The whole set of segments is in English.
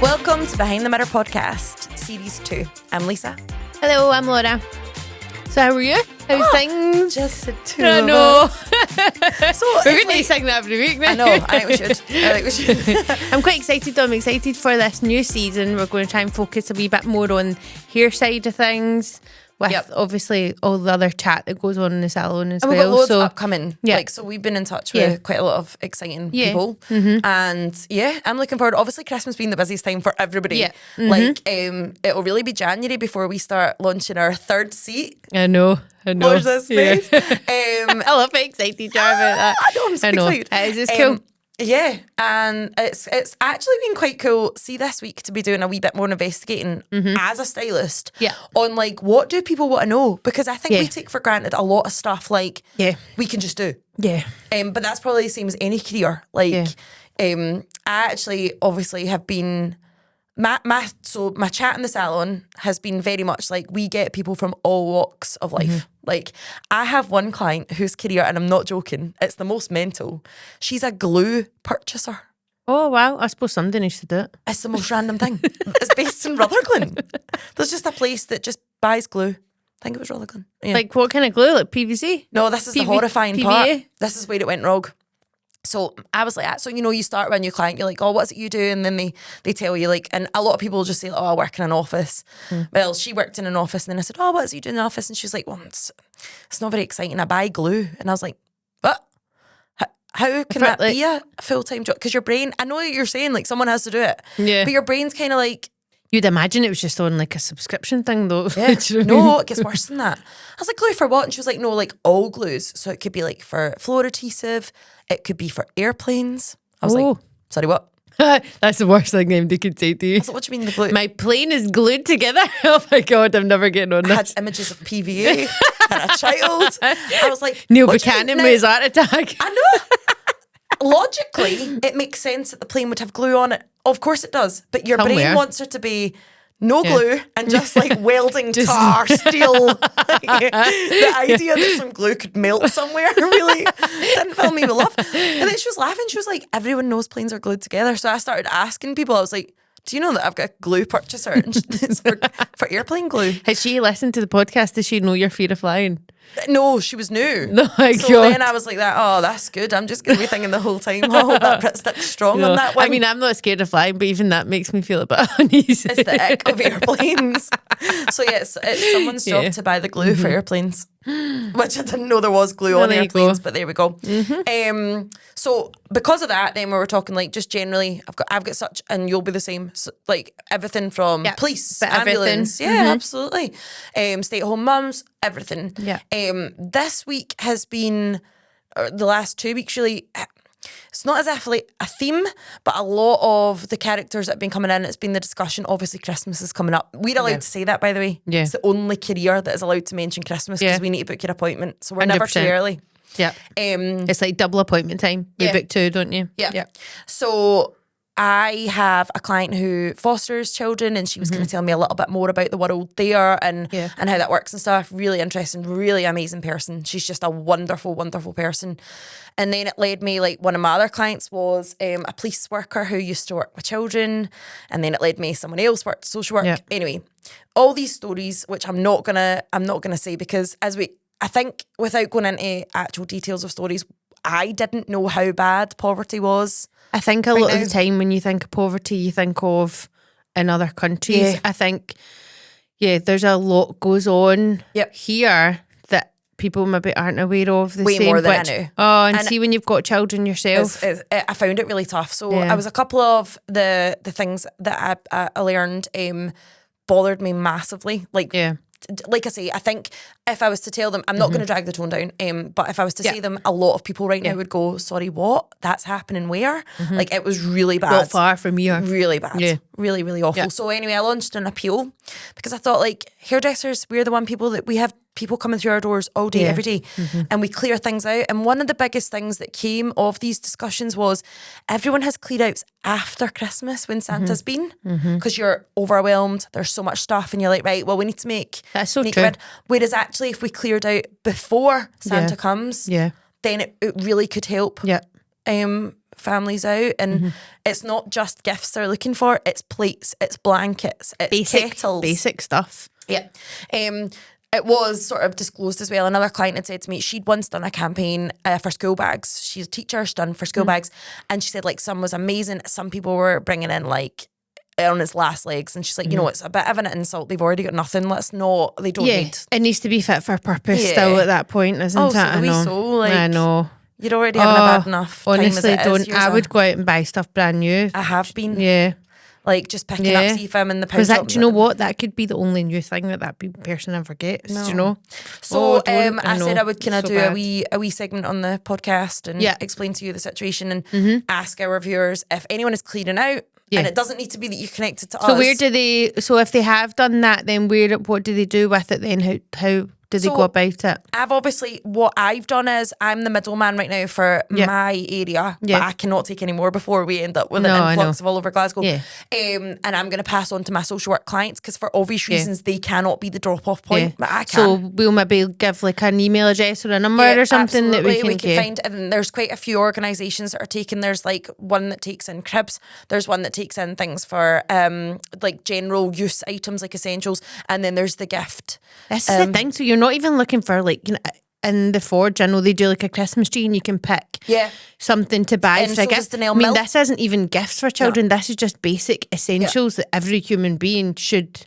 Welcome to Behind the Mirror podcast, series 2. I'm Lisa. Hello, I'm Laura. So how are you? How's things? Just the two I of know. us. So We're going to sing that every week now. I know, I think we should. I'm quite excited though. I'm excited for this new season. We're going to try and focus a wee bit more on hair side of things, with obviously all the other chat that goes on in the salon as And well. we've got loads so upcoming. So we've been in touch with quite a lot of exciting people. Mm-hmm. And I'm looking forward. Obviously, Christmas being the busiest time for everybody. Yeah. Mm-hmm. It'll really be January before we start launching our third seat. I know. Watch this space. I love how excited you are about that. I know, I'm so excited. It's cool. Yeah, and it's actually been quite cool. See, this week to be doing a wee bit more investigating as a stylist on like what do people want to know, because I think we take for granted a lot of stuff like we can just do. Yeah. But that's probably the same as any career. Like, I actually obviously have been my chat in the salon has been very much like we get people from all walks of life. Like, I have one client whose career, and I'm not joking, it's the most mental. She's a glue purchaser. Oh, wow. I suppose somebody needs to do it. It's the most random thing. It's based in Rutherglen. There's just a place that just buys glue. I think it was Rutherglen. Yeah. Like what kind of glue? Like PVC? No, this is the horrifying PVA? part. This is where it went wrong. So I was like, you start with a new client, you're like, oh, what's it you do? And then they tell you, like, and a lot of people just say, oh, I work in an office. Well, she worked in an office, and then I said, oh, what is it you do in the office? And she was like, well, it's not very exciting. I buy glue. And I was like, what? How can that be a full-time job? Because your brain, I know what you're saying, like, someone has to do it. Yeah. But your brain's kind of like... You'd imagine it was just on like a subscription thing though. Yeah. No, it gets worse than that. I was like, glue for what? And she was like, no, like all glues. So it could be like for floor adhesive. It could be for airplanes. I was like, sorry, what? That's the worst thing they could say to you. I was like, what do you mean the glue? My plane is glued together. Oh my God, I'm never getting on I this. had images of PVA and a child. I was like, Neil Buchanan with his heart attack. I know. Logically, it makes sense that the plane would have glue on it. Of course it does. But your brain wants there to be no glue and just like welding tar, steel. Like, the idea that some glue could melt somewhere really didn't fill me with love. And then she was laughing. She was like, everyone knows planes are glued together. So I started asking people. I was like, do you know that I've got a glue purchaser? And it's for airplane glue. Has she listened to the podcast? Does she know your fear of flying? No, she was new. No, my so God. Then I was like, oh, that's good. I'm just going to be thinking the whole time, oh, that Brit sticks strong on that one. I mean, I'm not scared of flying, but even that makes me feel a bit uneasy. It's the ick of airplanes. So yeah, it's someone's job to buy the glue for airplanes, which I didn't know there was glue on airplanes, but there we go. So because of that, then we were talking like just generally, I've got such, and you'll be the same, so, like everything from police, ambulance, absolutely, stay-at-home mums, everything. Yeah. This week has been, or the last 2 weeks really, it's not as if like a theme, but a lot of the characters that have been coming in, it's been the discussion. Obviously, Christmas is coming up. We're allowed to say that, by the way. Yeah. It's the only career that is allowed to mention Christmas because we need to book your appointment. So we're 100%. Never too early. Yeah. It's like double appointment time. You book 2, don't you? Yeah. So I have a client who fosters children, and she was going to tell me a little bit more about the world there and how that works and stuff. Really interesting, really amazing person. She's just a wonderful, wonderful person. And then it led me, like one of my other clients was a police worker who used to work with children, and then it led me someone else worked social work. Yeah. Anyway, all these stories, which I'm not gonna say, because I think without going into actual details of stories, I didn't know how bad poverty was. I think a lot of the time when you think of poverty, you think of in other countries. Yeah. I think, there's a lot goes on here that people maybe aren't aware of. Way more than I knew. Oh, and see when you've got children yourself. I found it really tough. So I was a couple of the things that I learned bothered me massively. Like I say, I think if I was to tell them, I'm not going to drag the tone down, but if I was to say them, a lot of people right now would go, sorry, what? That's happening where? Like, it was really bad. Not far from here. Really bad. Yeah. Really, really awful. Yeah. So anyway, I launched an appeal because I thought, like, hairdressers, we're the one people that we have people coming through our doors all day, every day, and we clear things out. And one of the biggest things that came of these discussions was everyone has clear outs after Christmas when Santa's been, because you're overwhelmed. There's so much stuff, and you're like, right, well, we need to make that's so true. Whereas actually, if we cleared out before Santa comes, then it really could help. Yeah. families out, and it's not just gifts they're looking for, it's plates, it's blankets, it's kettles. Basic stuff. Yeah. It was sort of disclosed as well. Another client had said to me, she'd once done a campaign for school bags. She's a teacher, she's done for school bags. And she said, like, some was amazing. Some people were bringing in, like, on its last legs. And she's like, you know, it's a bit of an insult. They've already got nothing. They don't need. It needs to be fit for purpose still at that point, isn't it? I know. You're already having a bad enough time. Honestly, don't. I would go out and buy stuff brand new. I have been. Yeah. Like, just picking up, see if I'm in the pound shop. Do you know what? That could be the only new thing that person ever gets. Do you know? So I said I would kind of do a wee segment on the podcast and explain to you the situation and ask our viewers if anyone is clearing out. And it doesn't need to be that you're connected to us. So if they have done that, then what do they do with it then? How do they go about it? What I've done is I'm the middleman right now for my area, but I cannot take any more before we end up with an influx of all over Glasgow. And I'm going to pass on to my social work clients because for obvious reasons they cannot be the drop-off point, but I can. So we'll maybe give like an email address or a number or something that we can find. And there's quite a few organisations that are taking. There's like one that takes in cribs. There's one that takes in things for like general use items like essentials, and then there's the gift. This is the thing. So you're not even looking for like, you know, in the Forge, I know they do like a Christmas tree and you can pick something to buy for a gift. This isn't even gifts for children. This is just basic essentials that every human being should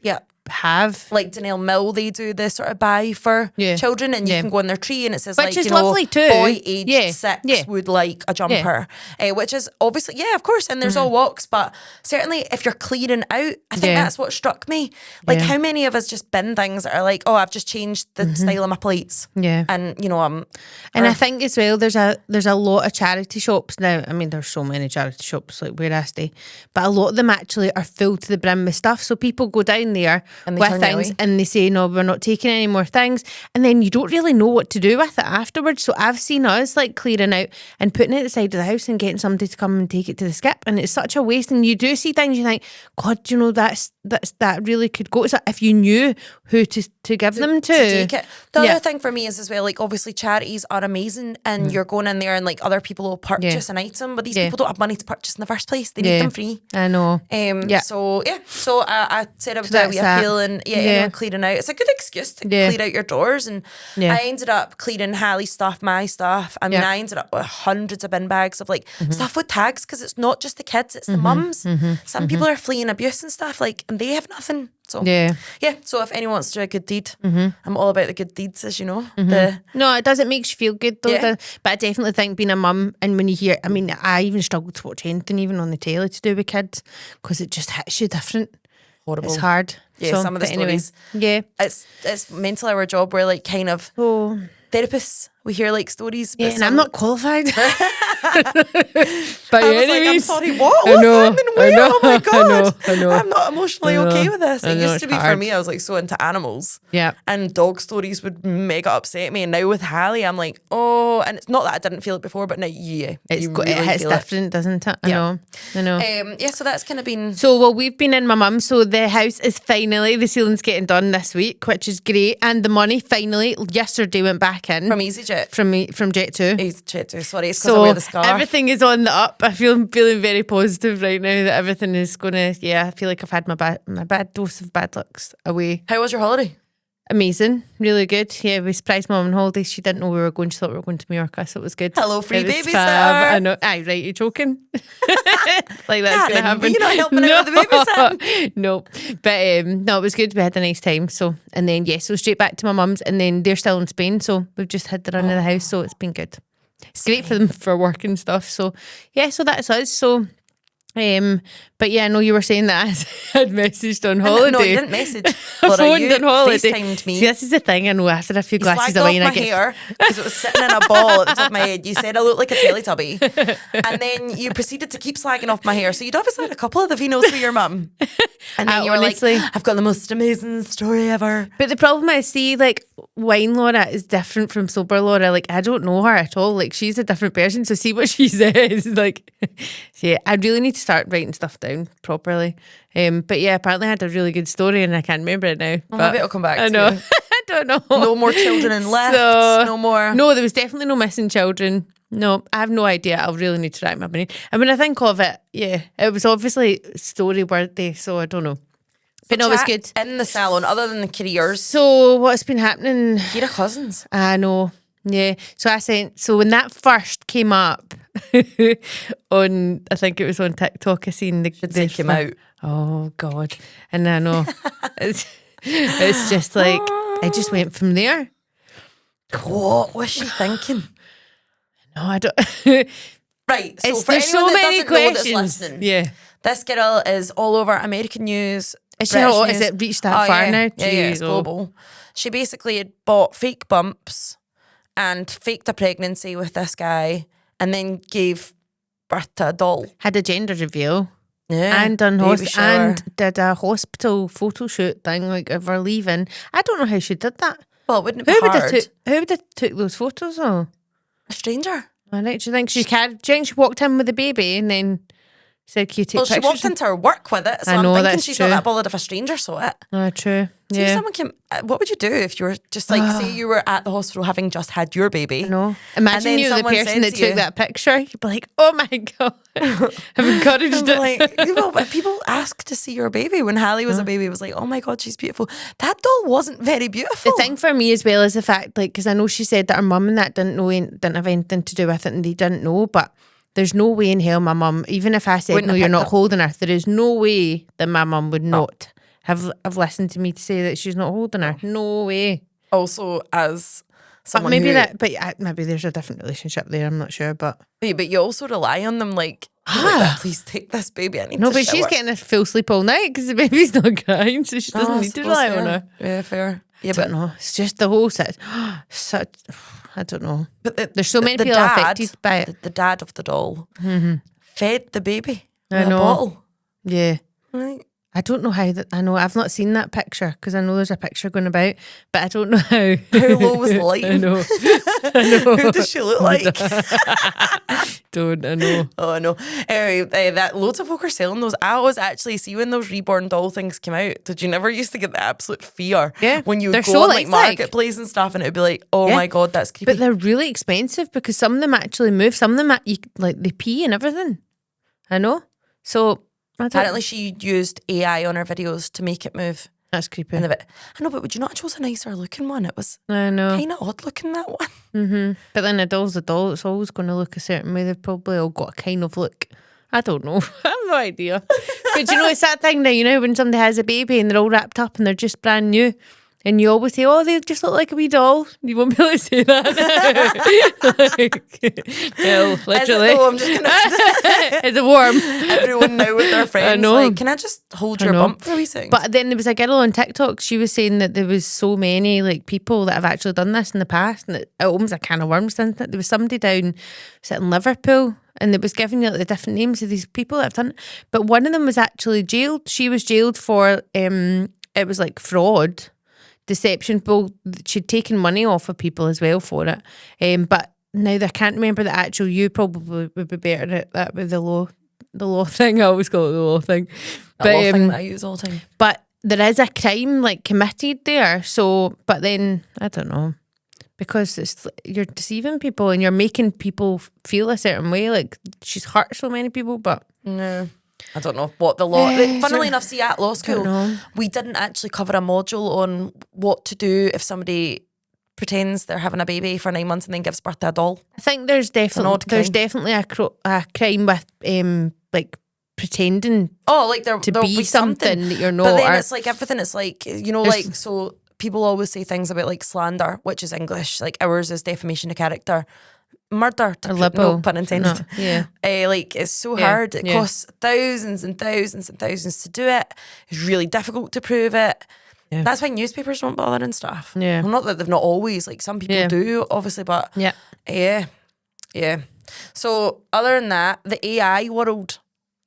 have. Like Danielle Mill, they do this sort of buy for children, and you can go on their tree and it says, which like, is lovely too. Boy aged 6 would like a jumper, which is obviously of course, and there's all walks, but certainly if you're clearing out, I think that's what struck me. Like how many of us just bin things that are like, oh, I've just changed the style of my plates, and you know, and I think as well there's a lot of charity shops now. I mean, there's so many charity shops like where I stay, but a lot of them actually are full to the brim with stuff, so people go down there and with things and they say, no, we're not taking any more things, and then you don't really know what to do with it afterwards. So I've seen us like clearing out and putting it at the side of the house and getting somebody to come and take it to the skip, and it's such a waste. And you do see things you think, God, you know, that really could go. So if you knew who to give them to take it. The other thing for me is as well, like obviously charities are amazing, and you're going in there and like other people will purchase an item, but these people don't have money to purchase in the first place. They need them free. I know. So I said I would do a wee appeal and anyone clearing out. It's a good excuse to clear out your doors. And I ended up clearing Hallie's stuff, my stuff. I mean, I ended up with hundreds of bin bags of like stuff with tags, because it's not just the kids, it's the mums. Some people are fleeing abuse and stuff, like, and they have nothing. So so if anyone wants to do a good deed, I'm all about the good deeds, as you know. No, it doesn't make you feel good though. But I definitely think being a mum, and when you hear, I mean, I even struggle to watch anything even on the telly to do with kids, because it just hits you different. Horrible. It's hard. Yeah, so, some of the stories. Anyway, it's mentally our job. We're like kind of therapists. We hear like stories. And I'm not qualified. But I was like, I'm sorry, what? What's happening? Oh my God. I know. I'm not emotionally okay with this. It used to be hard for me. I was like so into animals. Yeah. And dog stories would mega upset me. And now with Hallie, I'm like, oh, and it's not that I didn't feel it before, but now, it hits different, doesn't it? I know. So that's kind of been. So, we've been in my mum's. So the house is finally, the ceiling's getting done this week, which is great. And the money finally, yesterday went back in. From EasyJet. From Jet2. Jet2, sorry, it's because I wear the scarf. Everything is on the up. I feel feeling very positive right now that everything is going to, I feel like I've had my bad dose of bad lucks away. How was your holiday? Amazing, really good. Yeah, we surprised Mum on holiday. She didn't know we were going. She thought we were going to Mallorca, so it was good. Hello, free babysitter. I know. Aye, right, you're joking. Like that's going to happen. You're not helping out with the babysitting. No, but no, it was good. We had a nice time. So, and then so straight back to my mum's, and then they're still in Spain, so we've just had the run of the house. So it's been good. It's great for them for work and stuff. So so that's us. So. But I know you were saying that I had messaged on holiday. No, you didn't message. I phoned on holiday. FaceTimed me. See, this is the thing. I know after a few glasses of wine, I get hair because it was sitting in a ball at the top of my head. You said I look like a Teletubby, and then you proceeded to keep slagging off my hair. So you'd obviously had a couple of the Vinos for your mum, and then you were honestly, like, "I've got the most amazing story ever." But the problem is, see, like wine Laura is different from sober Laura. Like I don't know her at all. Like she's a different person. So see what she says. Like, I really need to start writing stuff down properly. But apparently I had a really good story and I can't remember it now. Well, maybe it'll come back. I know. I don't know. No more children in lifts. No more. No, there was definitely no missing children. No, I have no idea. I'll really need to rack my brain. And when I think of it, it was obviously story worthy, so I don't know. But no, it was good. In the salon, other than the careers. So what's been happening? Kira Cousins. I know. Yeah. So when that first came up on, I think it was on TikTok, I seen the came out. Oh God. And I know. it's just like, I just went from there. What was she thinking? No, I don't. Right. So for there's anyone so that many doesn't know questions. that's listening, Yeah. this girl is all over American news. Is it reached that far now? Yeah, it's global. She basically had bought fake bumps and faked a pregnancy with this guy and then gave birth to a doll. Had a gender reveal. Yeah. And did a hospital photo shoot thing, like of her leaving. I don't know how she did that. Well, it wouldn't be hard. Who would have took those photos of? A stranger. I think she she walked in with the baby and then said, "Can you take pictures?" She walked into her work with it, so I'm thinking she's not that bothered if a stranger saw it. True. See, someone came. What would you do if you were just like, say you were at the hospital having just had your baby? No. Imagine you the person that took that picture. You'd be like, "Oh my God, I've encouraged it." Like, but people ask to see your baby. When Hallie was a baby, it was like, "Oh my God, she's beautiful." That doll wasn't very beautiful. The thing for me as well is the fact, like, because I know she said that her mum and that didn't have anything to do with it, and they didn't know, but. There's no way in hell my mum, even if I said, no, you're not holding her, there is no way that my mum would not have listened to me to say that she's not holding her. No way. Also, as someone maybe there's a different relationship there, I'm not sure, but you also rely on them, like, please take this baby, I need to but she's getting a full sleep all night because the baby's not crying, so she doesn't need to rely on her. Yeah, fair. Yeah, but no, it's just the whole I don't know. But there's so many people affected by it. The dad of the doll fed the baby in a bottle. Yeah. Right. I don't know how I know I've not seen that picture because I know there's a picture going about, but I don't know how. How low was the light? I know. Who does she look like? I know. Oh, I know. Anyway, that loads of folk are selling those. I always actually see when those reborn doll things came out. Did you never used to get the absolute fear? Yeah. When you would go on like marketplace and stuff, and it'd be like, oh my God, that's creepy. But they're really expensive because some of them actually move. Some of them they pee and everything. I know. So. Apparently she used AI on her videos to make it move. That's creepy. I know, but would you not choose a nicer looking one? It was kind of odd looking, that one. Mm-hmm. But then a doll's a doll. It's always going to look a certain way. They've probably all got a kind of look. I don't know. I have no idea. But it's that thing now, when somebody has a baby and they're all wrapped up and they're just brand new. And you always say, oh, they just look like a wee doll. You won't be able to say that. Well, literally. I'm just going to... Is it warm? Everyone now with their friends. I know. Like, can I just hold your bump for a wee second? But then there was a girl on TikTok, she was saying that there was so many people that have actually done this in the past, and it opens a can of worms, doesn't it? There was somebody down in Liverpool, and it was giving you the different names of these people that have done it. But one of them was actually jailed. She was jailed for, it was like fraud. Deception. Well, she'd taken money off of people as well for it. But now I can't remember the actual. You probably would be better at that with the law thing. I always call it the law thing. The law thing that I use all the time. But there is a crime committed there. So, but then I don't know, because you're deceiving people and you're making people feel a certain way. Like she's hurt so many people, but no. I don't know what the law... Funnily enough, see, at law school, we didn't actually cover a module on what to do if somebody pretends they're having a baby for 9 months and then gives birth to a doll. I think there's definitely a crime with pretending to be something that you're not. But then it's like everything, it's like, so people always say things about like slander, which is English, like ours is defamation of character. Murder, no pun intended. No, yeah. It's so hard. It costs thousands and thousands and thousands to do it. It's really difficult to prove it. Yeah. That's why newspapers don't bother and stuff. Yeah. Well, not that they've not always, like some people do, obviously, but yeah. So other than that, the AI world,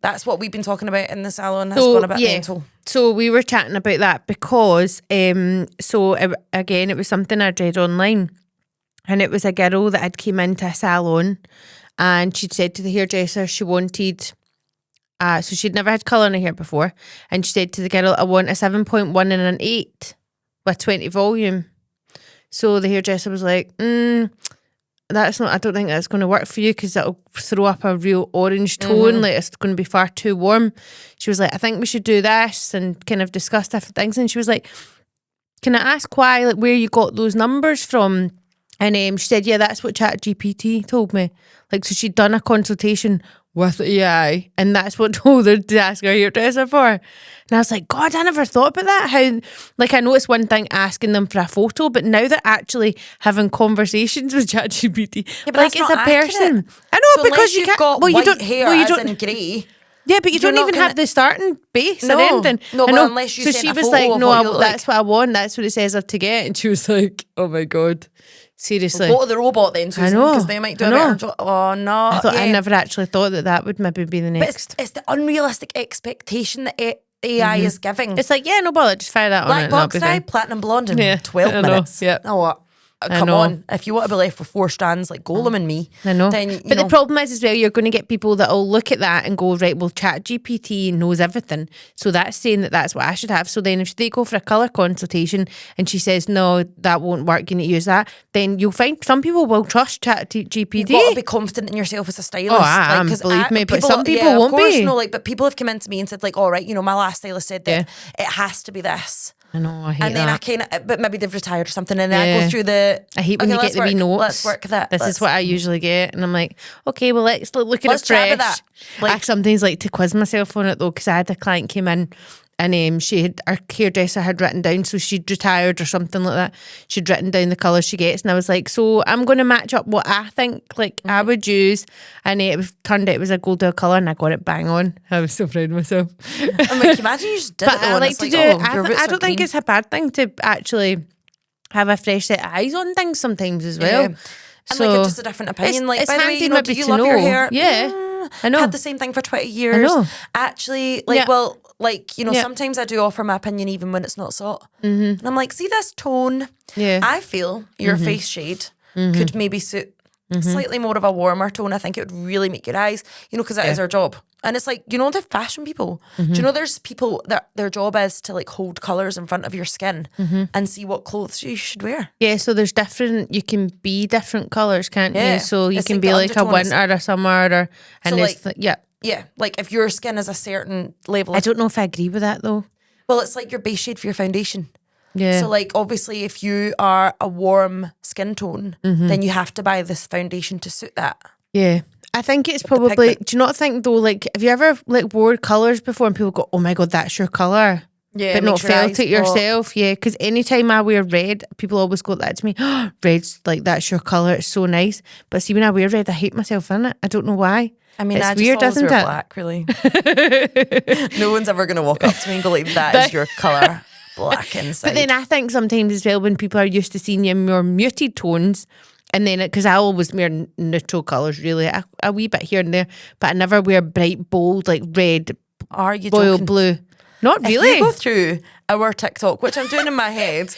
that's what we've been talking about in the salon, has gone a bit mental. So we were chatting about that because, again, it was something I read online. And it was a girl that had came into a salon and she'd said to the hairdresser she wanted, so she'd never had colour in her hair before. And she said to the girl, I want a 7.1 and an 8 with 20 volume. So the hairdresser was like, I don't think that's going to work for you because it'll throw up a real orange tone. Like it's going to be far too warm. She was like, I think we should do this and kind of discuss different things. And she was like, can I ask why, like where you got those numbers from? And she said, yeah, that's what ChatGPT told me. Like, so she'd done a consultation with AI, and that's what told her to ask her hairdresser for. And I was like, God, I never thought about that. How, like, I know it's one thing asking them for a photo, but now they're actually having conversations with ChatGPT. Yeah, but like, it's a person. I know, so because you can't. Got well, you don't hair as in grey. Yeah, but you don't even have the starting base or anything. No, but unless you so sent she a was photo like, of no, what you look that's what I want. That's what it says up to get. And she was like, oh my God. Seriously. Go to the robot then, Susan, because they might do a better job. Oh no. I never actually thought that would maybe be the next. But it's the unrealistic expectation that AI is giving. It's like, yeah, no bother, just fire that on Black it. Box Eye, Platinum Blonde in 12 minutes. Yeah. Oh, what? Come on. If you want to be left with 4 strands like Golem and me, I know. Then, but the problem is as well, you're going to get people that will look at that and go, right, well, ChatGPT knows everything. So that's saying that that's what I should have. So then if they go for a colour consultation and she says, no, that won't work, you need to use that, then you'll find some people will trust ChatGPT. You've got to be confident in yourself as a stylist. Oh, I am, believe me. But some people won't be. No, like, but people have come in to me and said, like, all right, my last stylist said that it has to be this. I know, I hate that. And then I kind of, but maybe they've retired or something, and then I go through I hate when you get the wee notes. Let's work that. This is what I usually get, and I'm like, okay, well, let's look at it fresh. Try with that. I sometimes like to quiz myself on it though, because I had a client came in. And our hairdresser had written down, so she'd retired or something like that. She'd written down the colours she gets, and I was like, so I'm going to match up what I think I would use. And it turned out it was a gold colour, and I got it bang on. I was so proud of myself. I'm like, imagine you just did but it. I like to do it. I don't think it's a bad thing to actually have a fresh set of eyes on things sometimes as well. Yeah. And so, like, just a different opinion. Like, by the way, do you love your hair? Yeah, I know. Had the same thing for 20 years. I know. Actually, sometimes I do offer my opinion even when it's not sought. And I'm like, see this tone? Yeah. I feel your face shade could maybe suit slightly more of a warmer tone. I think it would really make your eyes, because that is our job. And it's like, the fashion people. Do you know there's people that their job is to like hold colours in front of your skin and see what clothes you should wear? Yeah, so there's you can be different colours, can't you? So you can be like a winter or a summer Yeah, like if your skin is a certain level. I don't know if I agree with that though. Well, it's like your base shade for your foundation. Yeah. So like obviously if you are a warm skin tone, then you have to buy this foundation to suit that. Yeah. I think it's probably, do you not think though, like, have you ever like wore colours before and people go, oh my God, that's your colour? Yeah. But not felt it yourself. Yeah. Because anytime I wear red, people always go that to me, oh, red's like, that's your colour. It's so nice. But see, when I wear red, I hate myself in it. I don't know why. I mean, it's I just weird, always isn't wear it? black, really. No one's ever going to walk up to me and go like, that is your colour, black inside. But then I think sometimes as well, when people are used to seeing you more muted tones, and then, because I always wear neutral colours, really, a wee bit here and there, but I never wear bright, bold, like red, are you royal joking? Blue. Not really. If you go through our TikTok, which I'm doing in my head,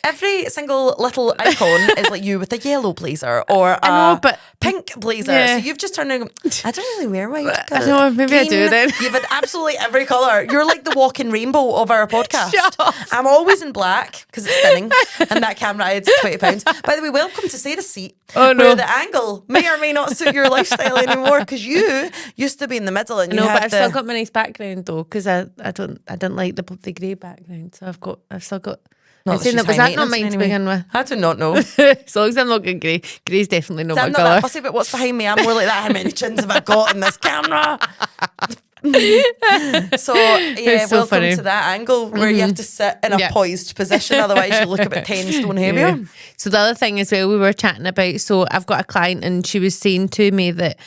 every single little icon is like you with a yellow blazer or a pink blazer. Yeah. So you've just turned around and go, I don't really wear white. I know, maybe I do then. You've had absolutely every colour. You're like the walking rainbow of our podcast. Shut up. I'm always in black because it's thinning and that camera adds £20. By the way, welcome to Sarah's seat. Oh no. Where the angle may or may not suit your lifestyle anymore because you used to be in the middle and but I've still got my nice background though because I didn't like the grey background, so I've still got. Was that not mine to begin with? I do not know. As long as I'm not getting grey. Grey's definitely not my colour. I'm not that fussy about what's behind me. I'm more like that. How many chins have I got in this camera? So yeah, so welcome funny. To that angle where you have to sit in a poised position, otherwise you look about 10 stone heavier. Yeah. So the other thing as well we were chatting about, so I've got a client and she was saying to me that,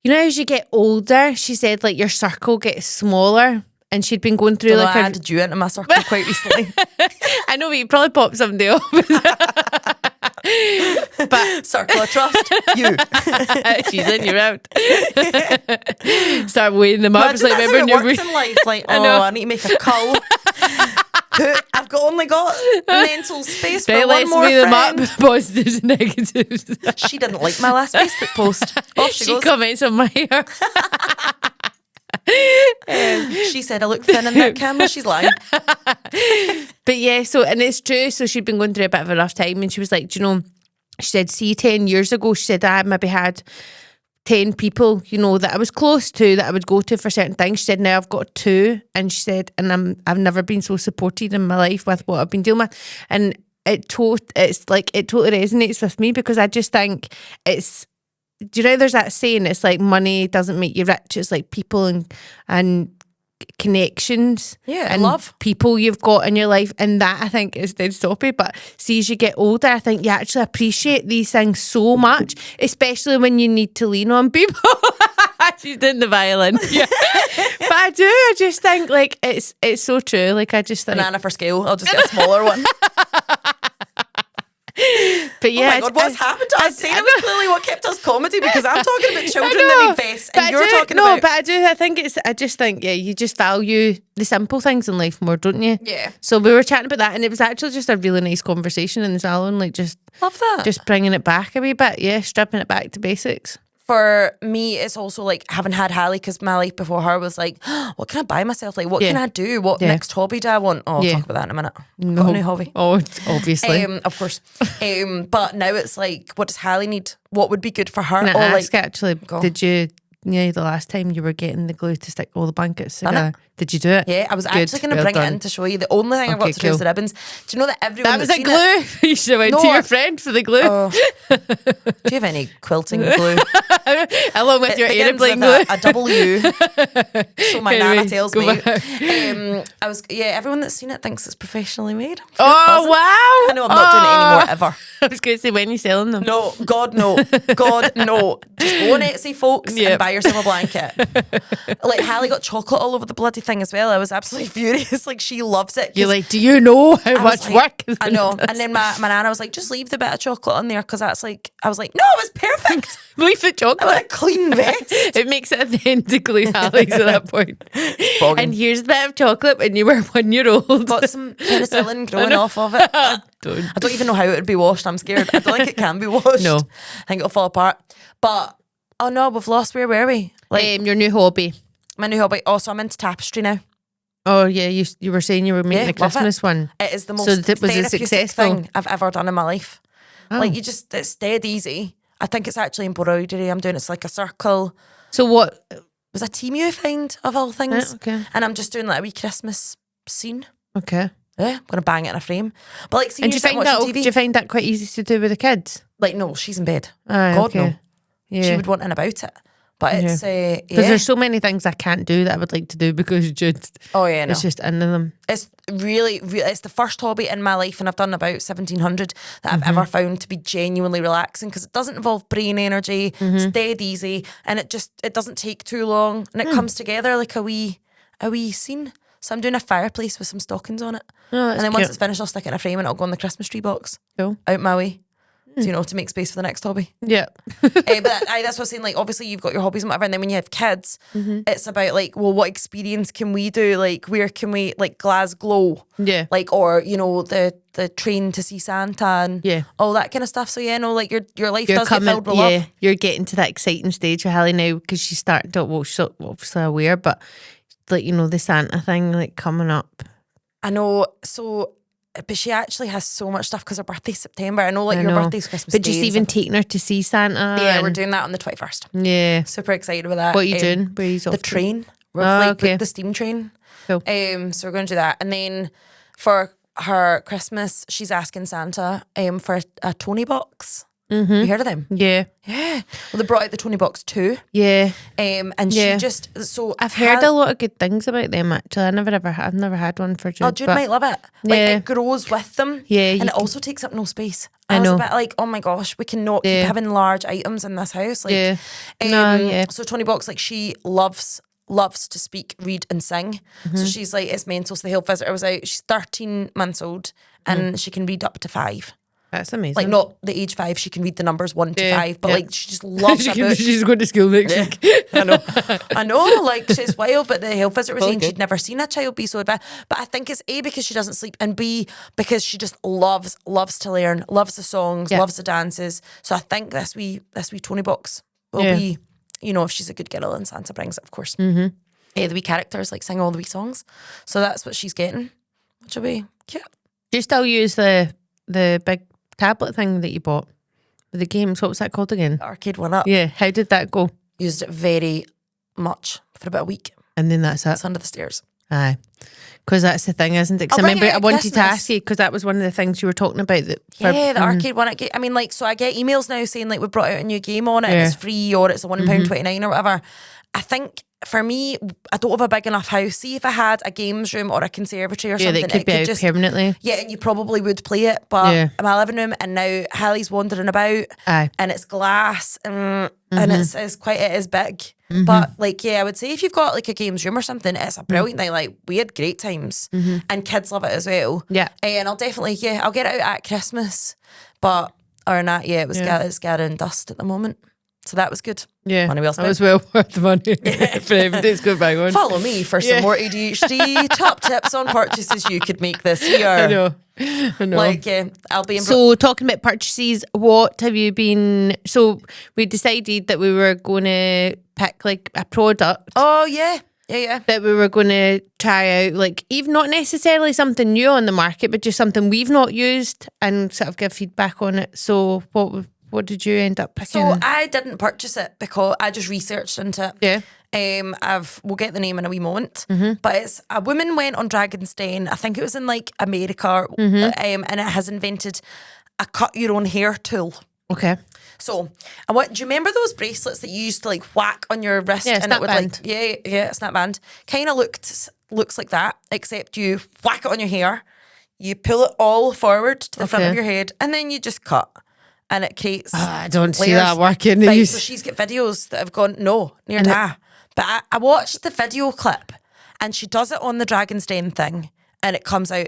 as you get older, she said like your circle gets smaller. And she'd been going through I added you into my circle quite recently. I know, but you probably popped somebody up. But circle of trust, you. She's in, you're out. Start weighing them up. It's like, remember how it works in life. Like, I need to make a cull. I've only got mental space for one more friend. Them up, positives and negatives. She didn't like my last Facebook post. Off she goes. Comments on my hair. She said I look thin in that camera. She's lying. But yeah, and it's true. So she'd been going through a bit of a rough time and she was like, She said, see, 10 years ago, she said, I maybe had 10 people, you know, that I was close to, that I would go to for certain things. She said, now I've got 2. And she said, and I've never been so supported in my life with what I've been dealing with. And it totally resonates with me, because I just think it's, do you know, there's that saying, it's like money doesn't make you rich. It's like people and connections, and love people you've got in your life, and that I think is dead stoppy. But see, as you get older, I think you actually appreciate these things so much, especially when you need to lean on people. She's doing the violin. Yeah. But I just think like it's so true. Like I just think banana for scale. I'll just get a smaller one. But yeah, oh my God, what's happened to us? Sarah was clearly what kept us comedy, because I'm talking about children that need vests, and you're talking about... but I just think, yeah, you just value the simple things in life more, don't you? Yeah. So we were chatting about that, and it was actually just a really nice conversation in the salon, like just... Love that. Just bringing it back a wee bit, yeah, stripping it back to basics. For me, it's also like having had Hallie, because my life before her was like, what can I buy myself? Like, what can I do? What next hobby do I want? Oh, I'll talk about that in a minute. No. Got a new hobby. Oh, obviously. Of course. But now it's like, what does Hallie need? What would be good for her? Can I ask, like, actually, did you, the last time you were getting the glue to stick all the blankets together, did you do it? Yeah, I was actually going to bring it in to show you. The only thing I've got to do is the ribbons. Do you know that everyone that was a glue? You should have went to your friend for the glue. Do you have any quilting glue? Along with your aeroplane glue. A W. So my nana tells me. Everyone that's seen it thinks it's professionally made. Oh, wow. I know I'm not doing it anymore ever. I was going to say, when are you selling them? No, God, no. God, no. Just go on Etsy, folks, and buy yourself a blanket. Like, Hallie got chocolate all over the bloody thing as well. I was absolutely furious. Like, she loves it. You're like, do you know how much work is I know. And then my nana was like, just leave the bit of chocolate on there, because that's like, I was like, no, it was perfect. Leave the chocolate. It was a clean vest. It makes it identically Hallie's at that point. And here's the bit of chocolate when you were 1 year old. Got some penicillin growing off of it. I don't even know how it would be washed. I'm scared. I don't think it can be washed. No. I think it'll fall apart. But, oh no, we've lost. Where were we? Like, your new hobby. My new hobby. Oh, so I'm into tapestry now. Oh yeah, you were saying you were making a Christmas one. It is the most was it successful thing I've ever done in my life. Oh. Like, it's dead easy. I think it's actually embroidery I'm doing. It's like a circle. So what? It was a Temu I find, of all things. Okay. And I'm just doing like a wee Christmas scene. Okay. Yeah, I'm going to bang it in a frame. But like, do you find that quite easy to do with the kids? Like, no, she's in bed. God, no. Yeah. She would want in about it. But it's because there's so many things I can't do that I would like to do, because it's just into them. It's really, it's the first hobby in my life, and I've done about 1,700 that I've ever found to be genuinely relaxing, because it doesn't involve brain energy. It's dead easy, and it doesn't take too long, and it comes together like a wee scene. So I'm doing a fireplace with some stockings on it, and then once it's finished, I'll stick it in a frame and it'll go in the Christmas tree box. Cool. Out my way. To make space for the next hobby. Yeah. But that's what I'm saying. Like, obviously you've got your hobbies and whatever, and then when you have kids, it's about like, well, what experience can we do? Like, where can we, like, Glasgow? Yeah. Like, or, the train to see Santa and all that kind of stuff. So like your life does get filled with love. Yeah, you're getting to that exciting stage with Hallie now, because she's starting to, well, she's obviously aware, but like, the Santa thing, like, coming up. I know. So, but she actually has so much stuff, because her birthday's September. I know, like, your birthday's Christmas Day. But just even taking her to see Santa. Yeah, we're doing that on the 21st. Yeah. Super excited about that. What are you doing? Where are you off the to? Train. With the steam train. Cool. So we're going to do that. And then for her Christmas, she's asking Santa for a Tony box. Mm-hmm. You heard of them? Yeah. Yeah. Well, they brought out the Tony box too. Yeah. And she just, so I've heard a lot of good things about them, actually. I've never had one for Jude. Oh, Jude might love it. Like, it grows with them. Yeah. And it also takes up no space. I was a bit like, oh my gosh, we cannot keep having large items in this house. Like, So Tony box, like, she loves to speak, read and sing. So she's like, it's mental. So the health visitor was out. She's 13 months old and she can read up to 5. That's amazing. Like, not the age 5, she can read the numbers 1 to 5, but like, she just loves a book. She's going to school next week. I know, like, she's wild, but the health visitor was saying she'd never seen a child be so advanced. But I think it's A, because she doesn't sleep, and B, because she just loves to learn, loves the songs, loves the dances. So I think this wee Tony box will be, if she's a good girl and Santa brings it, of course. The wee characters, like, sing all the wee songs. So that's what she's getting, which will be cute. Do you still use the big tablet thing that you bought? With the games, what was that called again? Arcade 1-Up. Yeah, how did that go? Used it very much for about a week. And then that's it. It's under the stairs. Aye. Because that's the thing, isn't it? Because I remember I wanted to ask you, because that was one of the things you were talking about. That the arcade one. I mean, like, so I get emails now saying, like, we brought out a new game on it, and it's free, or it's a £1.29 or whatever. I think for me, I don't have a big enough house. See, if I had a games room or a conservatory or something, it could be out just permanently. Yeah, and you probably would play it. But my living room, and now Hallie's wandering about, and it's glass, and it is big. But like, I would say if you've got like a games room or something, it's a brilliant thing. Like, we had great times, and kids love it as well. Yeah, and I'll definitely I'll get it out at Christmas. But other than that, it's gathering dust at the moment. So that was good. Yeah. Money well spent. That was well worth the money. For everything's good back on. Follow me for some more ADHD top tips on purchases you could make this year. I know. Like, I'll be in. So, talking about purchases, what have you been? So, we decided that we were going to pick like a product. Oh, yeah. Yeah. That we were going to try out, like, even not necessarily something new on the market, but just something we've not used and sort of give feedback on it. So, what did you end up picking? So I didn't purchase it because I just researched into it. Yeah. We'll get the name in a wee moment. But it's a woman went on Dragon's Den. I think it was in like America, and it has invented a cut your own hair tool. Okay. So, do you remember those bracelets that you used to like whack on your wrist? Yeah, and snap band. A snap band. Kind of looks like that, except you whack it on your hair, you pull it all forward to the front of your head, and then you just cut. And it creates I don't see layers. that working. Right, so she's got videos that have gone, near nah. But I watched the video clip, and she does it on the Dragon's Den thing, and it comes out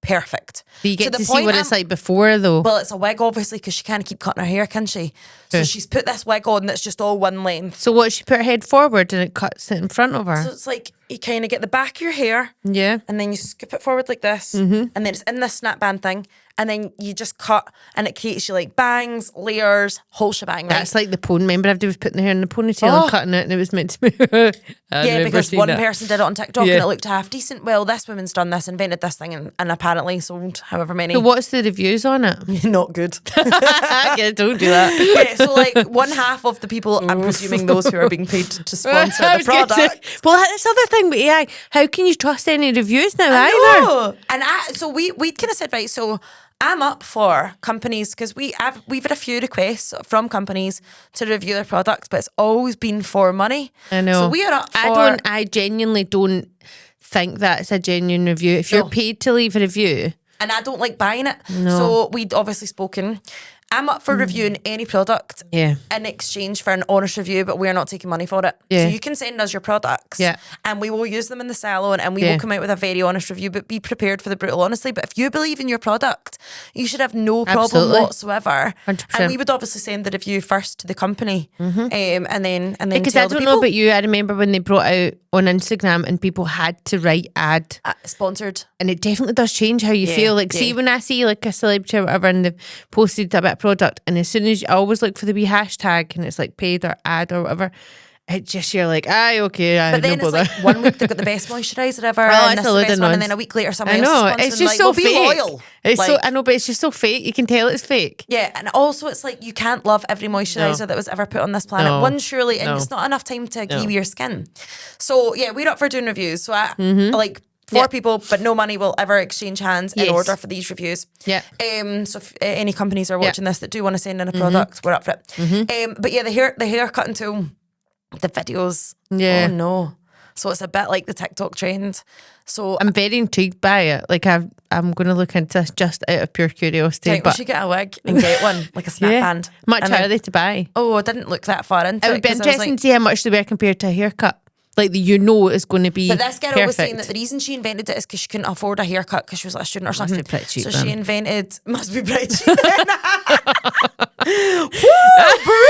perfect. But you get to see what it's like before, though. Well, it's a wig, obviously, because she can't keep cutting her hair, can she? So she's put this wig on that's just all one length. So what, she put her head forward and it cuts it in front of her? So it's like, you kind of get the back of your hair. Yeah. And then you scoop it forward like this. And then it's in this snap band thing. And then you just cut, and it creates you like bangs, layers, whole shebang. Right? That's like the pony. Remember, everybody was putting their hair in the ponytail and cutting it, and it was meant to be. Because one person did it on TikTok and it looked half decent. Well, this woman's done this, invented this thing, and apparently sold however many. So what's the reviews on it? Not good. Yeah, don't do that. So like one half of the people, I'm presuming those who are being paid to sponsor the product. Well, that's the other thing with AI. How can you trust any reviews now either? And so we kind of said, right, so I'm up for companies, because we've had a few requests from companies to review their products, but it's always been for money. I know. So we are up for. I genuinely don't think that's a genuine review. If you're paid to leave a review, and I don't like buying it. No. So we'd obviously spoken. I'm up for reviewing any product in exchange for an honest review, but we're not taking money for it. Yeah. So you can send us your products and we will use them in the salon, and we will come out with a very honest review, but be prepared for the brutal honesty. But if you believe in your product, you should have no problem whatsoever. 100%. And we would obviously send the review first to the company, and then because tell I don't know about you, I remember when they brought out on Instagram and people had to write ad sponsored, and it definitely does change how you feel. Like, see, when I see like a celebrity or whatever and they've posted a bit of product, and as soon as I always look for the wee hashtag and it's like paid or ad or whatever, it just, you're like, okay, but then it's like 1 week they've got the best moisturiser ever, and this is the best one, and then a week later someone else is it's just like, so be fake. loyal. It's like, I know, but it's just so fake. You can tell it's fake. Yeah, and also it's like, you can't love every moisturiser that was ever put on this planet. One, surely, and it's not enough time to give your skin. So yeah, we're up for doing reviews. So I like 4 people, but no money will ever exchange hands in order for these reviews. Yeah. So if any companies are watching this that do want to send in a product, we're up for it. But yeah, the hair cutting tool, the videos. Yeah. Oh no. So it's a bit like the TikTok trend. So I'm very intrigued by it. Like, I'm going to look into this just out of pure curiosity. I think we should get a wig and get one, like a snap band. Much are they to buy? Oh, I didn't look that far into it. It would be interesting to see how much they were compared to a haircut. Like, is going to be But this girl perfect. was saying that the reason she invented it is because she couldn't afford a haircut because she was like a student or something. Must be pretty cheap, so then. she invented, must be pretty cheap then. Woo, brutal.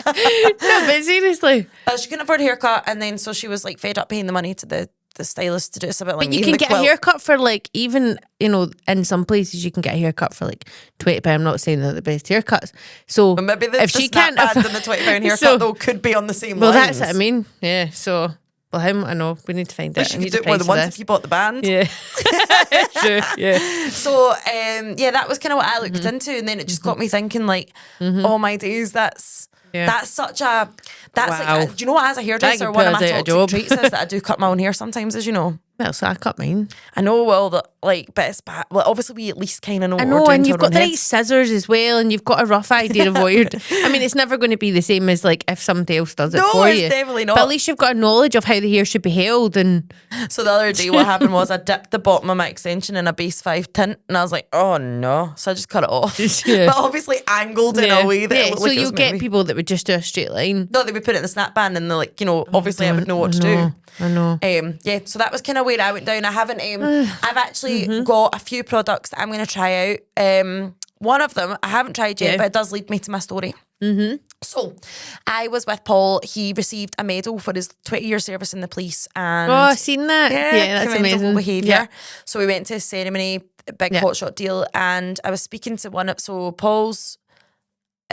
No, but seriously. She couldn't afford a haircut, and then so she was like fed up paying the money to the stylist to do it. So like, but you can get a haircut for like, even, in some places you can get a haircut for like £20. I'm not saying they're the best haircuts. So but maybe if she can't afford the £20 haircut though could be on the same lines. Well, that's what I mean. Yeah. So Well, I know. We need to find it. I you could do it more than once if you bought the band. Yeah. True, yeah. So, that was kind of what I looked into. And then it just got me thinking, like, oh my days, that's such a... That's like... Do you know, as a hairdresser, one of my toxic traits is that I do cut my own hair sometimes, as you know. Well, so I cut mine. I know, well, but it's bad. Well, obviously we at least kind of know what we're doing. And you've got the right scissors as well, and you've got a rough idea of what you're doing. I mean, it's never going to be the same as like if somebody else does it for you. No, it's definitely not. But at least you've got a knowledge of how the hair should be held. And so the other day, what happened was I dipped the bottom of my extension in a base 5 tint, and I was like, oh no, so I just cut it off. But obviously angled in a way that it looked like it was you get people that would just do a straight line. No, they would put it in the snap band, and they're like, obviously I would know what to do. I know. So that was kind of where I went down. I've actually got a few products that I'm going to try out. One of them I haven't tried yet, but it does lead me to my story. So I was with Paul. He received a medal for his 20-year service in the police. And I've seen that. Yeah, that's amazing. Behaviour. Yeah. So we went to a ceremony, a big hotshot deal, and I was speaking to so Paul's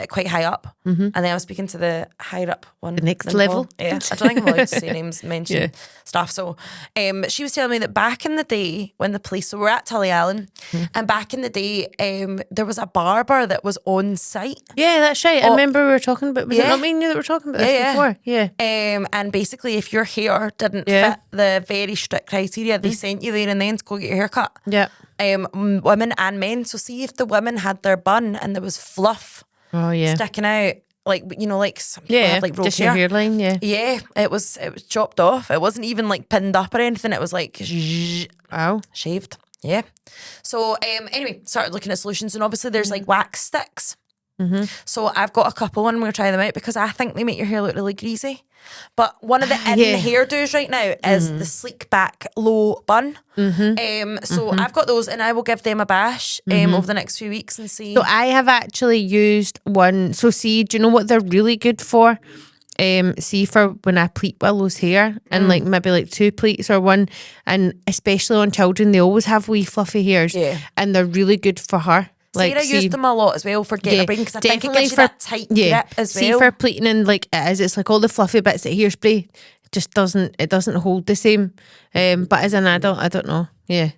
quite high up, and then I was speaking to the higher up one, the next level. Yeah, I don't think I'm allowed to say names, mention stuff. So, she was telling me that back in the day when the police, so we're at Tully Allen, and back in the day, there was a barber that was on site. Yeah, that's right. I remember we were talking about. Was it not me and you that were talking about this before? Yeah. And basically, if your hair didn't fit the very strict criteria, they sent you there and then to go get your hair cut. Yeah. Women and men. So see if the women had their bun and there was fluff. Oh yeah, sticking out like like some people have like just your hairline. Yeah, it was chopped off. It wasn't even like pinned up or anything. It was like shaved. Yeah. So anyway, started looking at solutions, and obviously there's like wax sticks. So I've got a couple and I'm going to try them out because I think they make your hair look really greasy. But one of the hairdos right now is the sleek back low bun. So I've got those and I will give them a bash over the next few weeks and see. So I have actually used one. So see, do you know what they're really good for? See, for when I pleat Willow's hair and like maybe like 2 pleats or one, and especially on children, they always have wee fluffy hairs and they're really good for her. Like, Sarah used them a lot as well for getting a brain because I think it gives you that tight grip as well. See, for pleating and like it's like all the fluffy bits that hairspray just doesn't hold the same. But as an adult, I don't know. Yeah.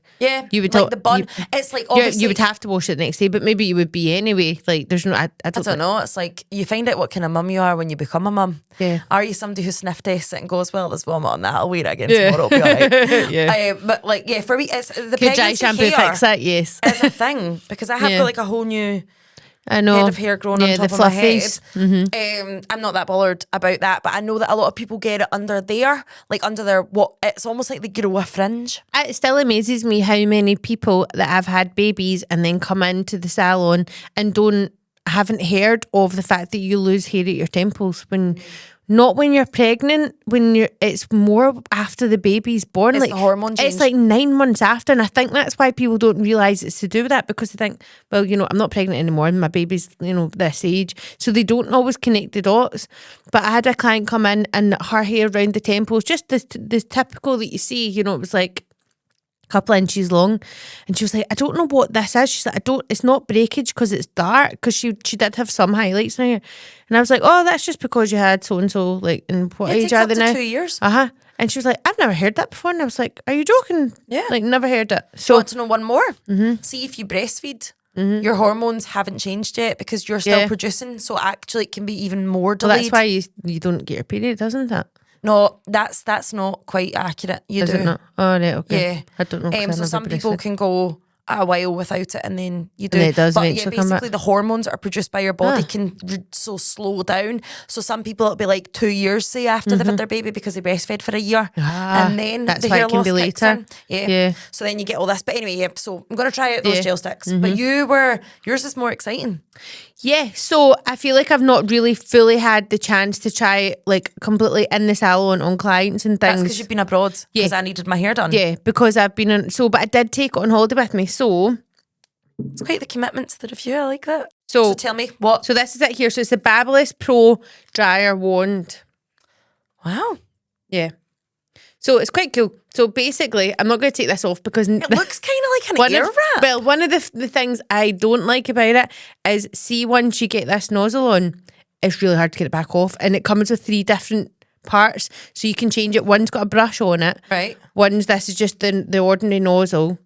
You would like the bun. It's like obviously you would have to wash it the next day, but maybe you would be anyway. Like there's no. I don't know. It's like you find out what kind of mum you are when you become a mum. Yeah. Are you somebody who sniff tests it and goes, well, there's vomit on that. I'll wear it again tomorrow. It'll be alright. But like for me, it's the good dry shampoo fix that. Yes, it's a thing because I have got like a whole new. I know. Head of hair growing on top of my head. I'm not that bothered about that, but I know that a lot of people get it under their it's almost like they grow a fringe. It still amazes me how many people that have had babies and then come into the salon and haven't heard of the fact that you lose hair at your temples not when you're pregnant, it's more after the baby's born. It's like the hormone change. It's like 9 months after, and I think that's why people don't realise it's to do with that, because they think, well, I'm not pregnant anymore and my baby's, this age. So they don't always connect the dots. But I had a client come in and her hair around the temples, just the typical that you see, it was like couple of inches long, and she was like, I don't know what this is. She's like, it's not breakage because it's dark, because she did have some highlights in her. And I was like, oh, that's just because you had so and so, like, and what age are they now? 2 years. And she was like, I've never heard that before. And I was like, are you joking? Yeah, like, never heard it. So I want to know one more. See, if you breastfeed, your hormones haven't changed yet because you're still producing, so actually it can be even more delayed. Well, that's why you don't get your period, isn't it? No, that's not quite accurate. Is it not? Oh, right, okay. Yeah. I don't know. So some people can go a while without it and then you do. And it does eventually come back. Basically the hormones that are produced by your body can so slow down. So some people it'll be like 2 years, say, after they've had their baby because they breastfed for a year. And then that's the why hair it can loss be kicks later. in. Yeah. So then you get all this. But anyway, so I'm going to try out those gel sticks. But yours is more exciting. Yeah, so I feel like I've not really fully had the chance to try like completely in the salon on clients and things. That's because you've been abroad. Because I needed my hair done. Yeah, because I've been but I did take it on holiday with me, so it's quite the commitment to the review. I like that. So tell me what. So this is it here. So it's the Babyliss Pro Dryer Wand. Wow. Yeah. So it's quite cool. So basically, I'm not going to take this off because it looks kind of like an ear wrap. Well, one of the things I don't like about it is, see, once you get this nozzle on, it's really hard to get it back off, and it comes with 3 different parts, so you can change it. One's got a brush on it. Right. This is just the ordinary nozzle.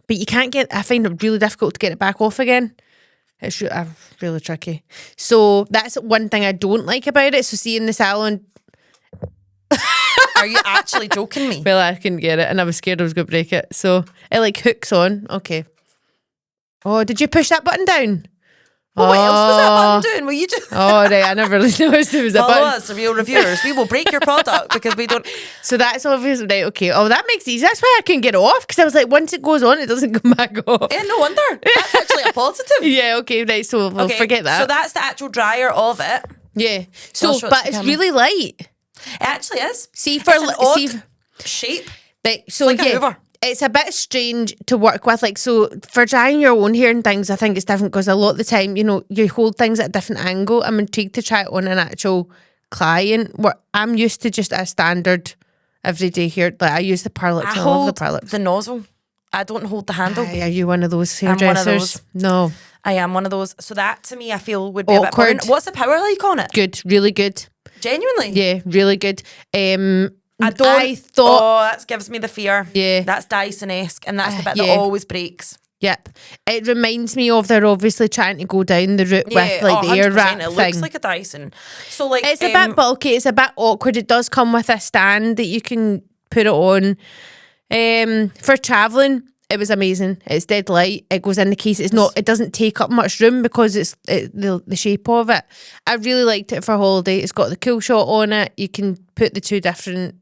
But you can't I find it really difficult to get it back off again. It's really tricky. So that's one thing I don't like about it. So see in the salon... Are you actually joking me? Well, I couldn't get it and I was scared I was going to break it. So it like hooks on. Okay. Oh, did you push that button down? Well, what else was that button doing? Were you just... Oh, right. I never really noticed there was a button. Follow us, the real reviewers. We will break your product because we don't... So that's obviously... Right, okay. Oh, that makes it easy. That's why I couldn't get it off, because I was like, once it goes on, it doesn't come back off. Yeah, no wonder. That's actually a positive. Yeah, okay, right. So we'll forget that. So that's the actual dryer of it. Yeah. So, but it's really light. It actually is. See, for it's an odd shape. Right, so it's like a Hoover. It's a bit strange to work with. Like, so for drying your own hair and things, I think it's different because a lot of the time, you know, you hold things at a different angle. I'm intrigued to try it on an actual client. I'm used to just a standard everyday hair. Like, I use the Parlux. I love the Parlux. The nozzle. I don't hold the handle. Are you one of those hairdressers? No. I am one of those. So that to me, I feel would be awkward. A bit boring. What's the power like on it? Good, really good. Genuinely? Yeah, really good. I thought that gives me the fear. Yeah. That's Dyson-esque and that's the bit that always breaks. Yep. It reminds me of they're obviously trying to go down the route with like the air wrap thing. It looks like a Dyson. So like it's a bit bulky, it's a bit awkward. It does come with a stand that you can put it on. For travelling, it was amazing. It's dead light. It goes in the case. It doesn't take up much room because it's the shape of it. I really liked it for holiday. It's got the cool shot on it. You can put the two different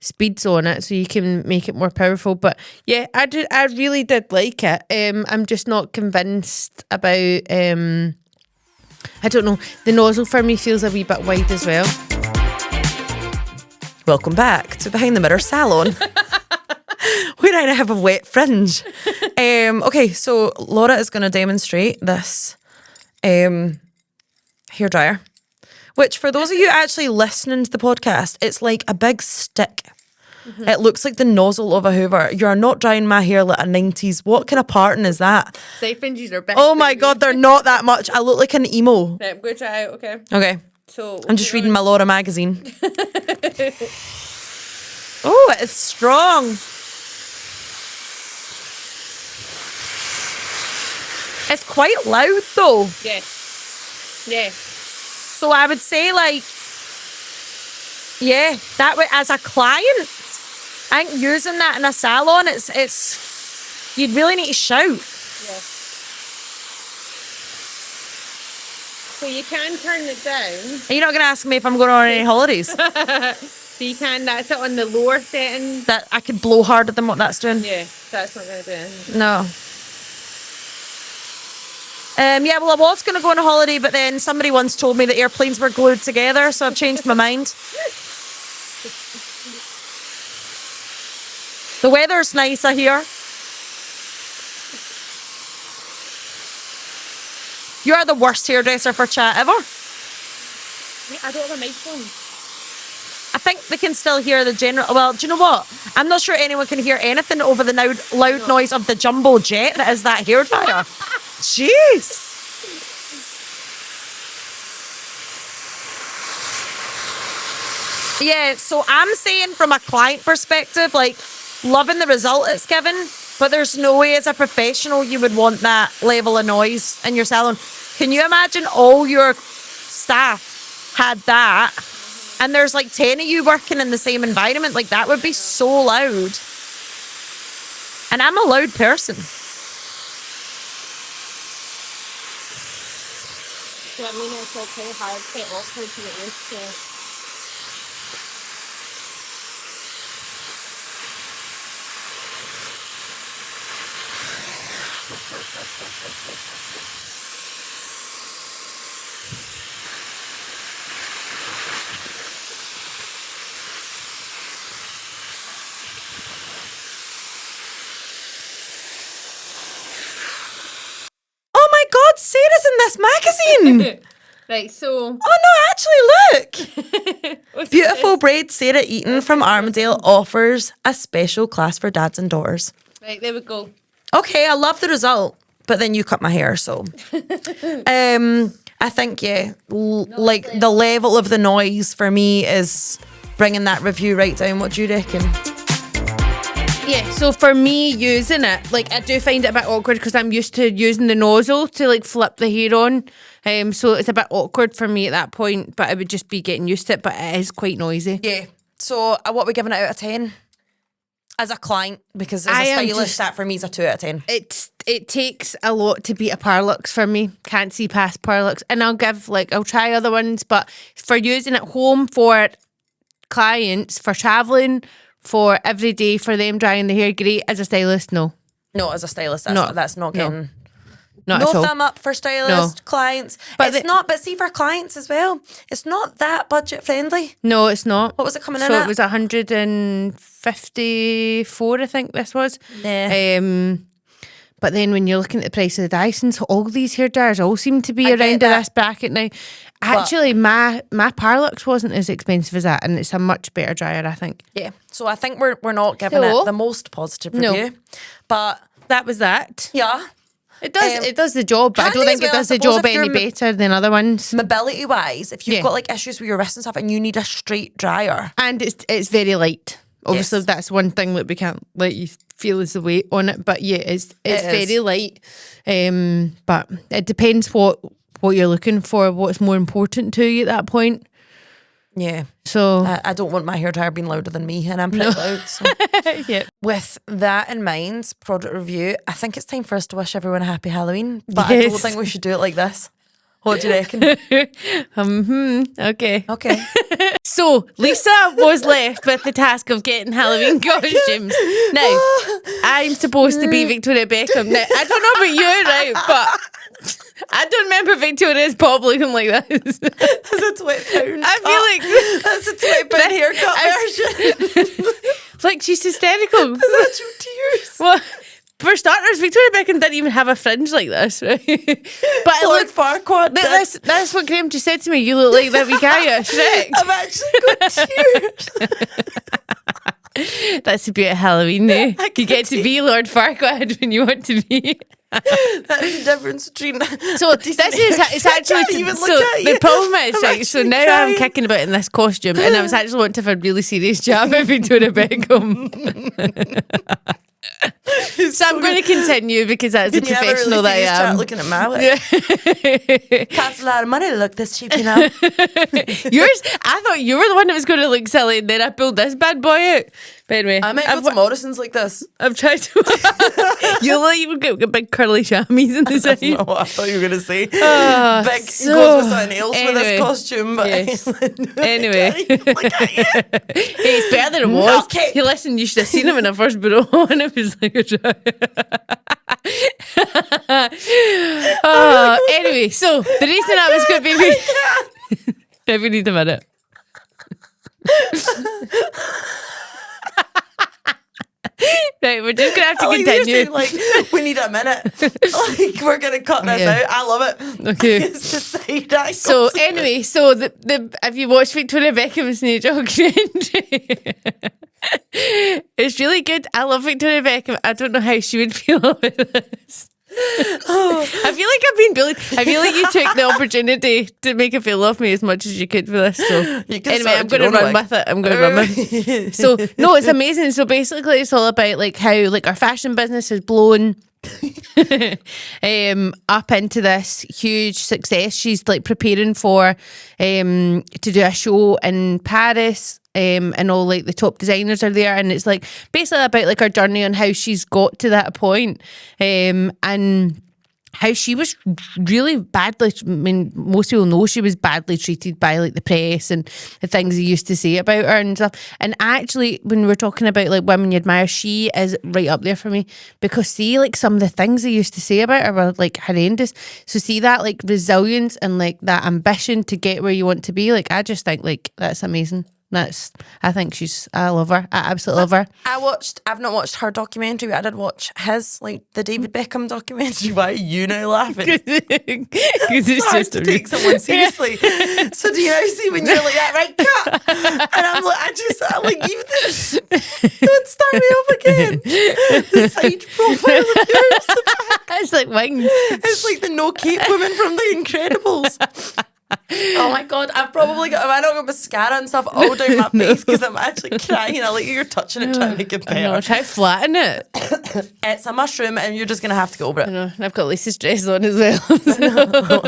speeds on it, so you can make it more powerful. But yeah, I really did like it. I'm just not convinced about I don't know, the nozzle for me feels a wee bit wide as well. Welcome back to Behind the Mirror Salon. Where I have a wet fringe. Okay, so Laura is going to demonstrate this hairdryer, which for those of you actually listening to the podcast, it's like a big stick. Mm-hmm. It looks like the nozzle of a Hoover. You are not drying my hair like a 90s. What kind of pattern is that? Side fringes are big. Oh my God, they're not that much. I look like an emo. Right, I'm going to try it, okay. Okay. So I'm just reading my Laura magazine. Oh, it's strong. It's quite loud though. Yes. Yeah. So I would say like, yeah, that way as a client, I think using that in a salon, it's you'd really need to shout. Yeah. So you can turn it down. Are you not going to ask me if I'm going on any holidays? So you can, that's it on the lower setting. That I could blow harder than what that's doing. Yeah, that's not going to do anything. No. Yeah, well, I was going to go on a holiday, but then somebody once told me that airplanes were glued together, so I've changed my mind. The weather's nice, I hear. You are the worst hairdresser for chat ever. I don't have a microphone. I think they can still hear the general... Well, do you know what? I'm not sure anyone can hear anything over the loud noise of the jumbo jet that is that hairdryer. Jeez. Yeah, so I'm saying from a client perspective, like, loving the result it's given, but there's no way as a professional you would want that level of noise in your salon. Can you imagine all your staff had that, and there's like 10 of you working in the same environment? Like, that would be so loud. And I'm a loud person. So I mean, it's okay hard to get awkward to get used to. Oh my God, Sarah's in this magazine. Right, so... Oh no, actually, look. Beautiful braid Sarah Eaton from Armadale offers a special class for dads and daughters. Right, there we go. Okay, I love the result, but then you cut my hair, so. I I think, like the level of the noise for me is bringing that review right down. What do you reckon? Yeah, so for me using it, like I do find it a bit awkward because I'm used to using the nozzle to like flip the hair on. So it's a bit awkward for me at that point, but I would just be getting used to it, but it is quite noisy. Yeah. So what are we giving it out of 10? As a client, because as a stylist, that for me is a 2 out of 10. It takes a lot to beat a Parlux for me. Can't see past Parlux. And I'll try other ones, but for using at home for clients, for travelling, for every day, for them drying the hair, great. As a stylist, no. No, as a stylist, that's not getting... No. Not no at all. thumb up for stylist clients. But but see for clients as well, it's not that budget friendly. No, it's not. What was it coming in at? So it was 154, I think this was. Yeah. But then when you're looking at the price of the Dysons, all these hair dryers all seem to be around this bracket now. Actually, my Parlux wasn't as expensive as that, and it's a much better dryer, I think. Yeah. So I think we're not giving it the most positive review. No. But that was that. Yeah. It does the job, but I don't think it does the job any better than other ones. Mobility wise, if you've got like issues with your wrists and stuff and you need a straight dryer. And it's very light. Obviously that's one thing that we can't let you feel is the weight on it. But yeah, it's very light. But it depends what you're looking for, what's more important to you at that point. Yeah. So I don't want my hairdryer being louder than me, and I'm pretty loud. So. Yeah. With that in mind, product review, I think it's time for us to wish everyone a happy Halloween. But I don't think we should do it like this. What do you reckon? Okay. Okay. So Lisa was left with the task of getting Halloween costumes. Now, I'm supposed to be Victoria Beckham. Now, I don't know about you, right? But I don't remember Victoria's Bob looking like this. That's a £20. I feel like that's a £20 haircut version. Like she's hysterical. That's actual tears. Well, for starters, Victoria Beckham didn't even have a fringe like this, right? But it Lord Farquaad. That's what Graham just said to me. You look like that wee guy at Shrek. I've actually got tears. That's the beauty of Halloween, eh? You get to be Lord Farquaad when you want to be. That's the difference between. So this is it's actually the problem is right. So now I'm kicking about in this costume, and I was actually wanting to have a really serious chat about Victoria Beckham. So I'm going to continue because that's the professional that I am. Looking at my wig. Costs a lot of money to look this cheap, you know. Yours, I thought you were the one that was going to look silly, and then I pulled this bad boy out. But anyway, I might go to Morrison's like this. I've tried to. You look, you get big curly chamois in the side. That's not what I thought you were going to say. Big so, goes with something else with this costume. But anyway, look at you. Hey, it's better than it was. Okay. Hey, listen, you should have seen him when I first put it on. It was like a joke. Anyway, so the reason I was going to be. Maybe need a minute. Right, we're just gonna have to continue. Like, we need a minute. Like, we're gonna cut this out. I love it. Okay. It's the side eye. So anyway, so the if you watch Victoria Beckham's new documentary, it's really good. I love Victoria Beckham. I don't know how she would feel about this. I feel like I've been bullied. I feel like you took the opportunity to make her feel love me as much as you could for this. So anyway, I'm going to run with it. I'm going to run with it. So no, it's amazing. So basically, it's all about like how like our fashion business has blown up into this huge success. She's like preparing for to do a show in Paris. And all like the top designers are there, and it's like basically about like her journey on how she's got to that point, and how she was really badly. I mean, most people know she was badly treated by like the press and the things they used to say about her and stuff. And actually, when we're talking about like women you admire, she is right up there for me, because see, like some of the things they used to say about her were like horrendous. So see that like resilience and like that ambition to get where you want to be. Like I just think like that's amazing. I love her. I absolutely love her. I've not watched her documentary, but I did watch his, like the David Beckham documentary. Why are you now laughing? Because it's hard to take someone seriously. So do you now see when you're like, right, cut? And I'm like, I like, you don't start me off again. The side profile of yours. It's like wings. It's like the no cape woman from The Incredibles. Oh my God, I've probably got, I don't got mascara and stuff all down my face because I'm actually crying. I like you're touching it, trying to make it better. I know, try to flatten it. It's a mushroom and you're just going to have to get over it. I know, and I've got Lisa's dress on as well. So.